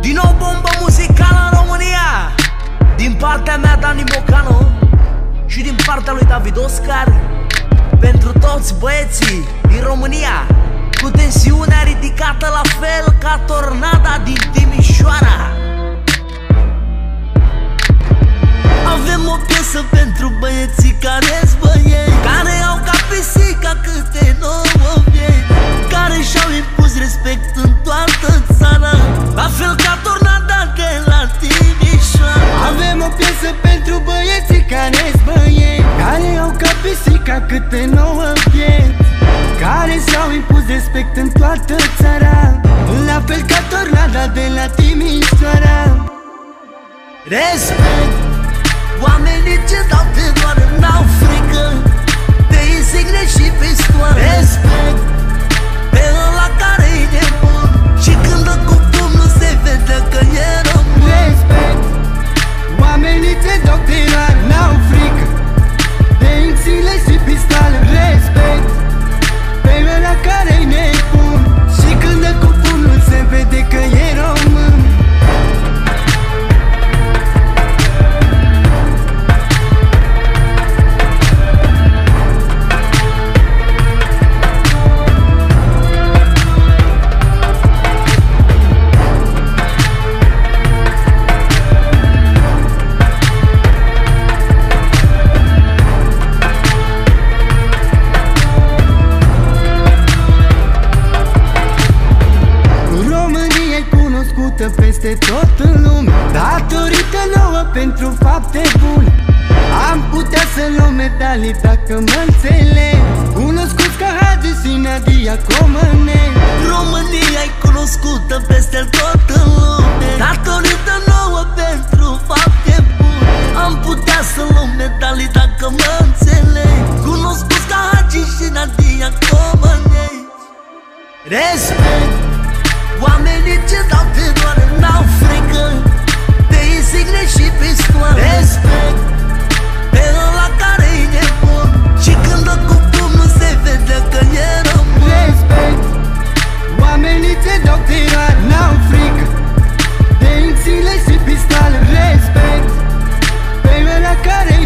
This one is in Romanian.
Din nou bombă muzicală în România. Din partea mea Dani Bocanu și din partea lui David Oscar, pentru toți băieții din România cu tensiunea ridicată la fel ca tornada din Timișoara. Avem o piesă pentru băieții care-s băieți, care au ca pisica câte 9 vieți, care și-au impus respect în toată țara, la fel ca tornada de la Timișoara. Avem o piesă pentru băieții care-s băieți, care au ca pisica câte 9 vieți, care și-au impus respect în toată țara, la fel ca tornada de la Timișoara. Respect, oamenii ce dau de doare n-au frică de insigne și pistoare. Respect, pe ăla care-i nebun și când dă cu pumnul se vede că e român. Respect, oamenii ce dau de doare n-au frică de insigne și pistoale. Respect, pe ăla care-i nebun și când dă cu pumnul se vede că e român. Peste tot în lume, datorită nouă pentru fapte bune, am putea să luăm medalii dacă mă înțelegi. Cunoscuți ca Hagi și Nadia Comăneni, România-i cunoscută peste tot în lume, datorită nouă pentru fapte bune, am putea să luăm medalii dacă mă înțelegi. Cunoscuți ca Hagi și Nadia Comăneni. Respect, oamenii ce dau de doare n-au frică de insigne și pistoare. Respect, pe ăla care-i nebun și când dă cu pumnul se vede că e român. Respect, oamenii ce dau de doare n-au frică de insigne și pistoale. Respect, pe ăla care-i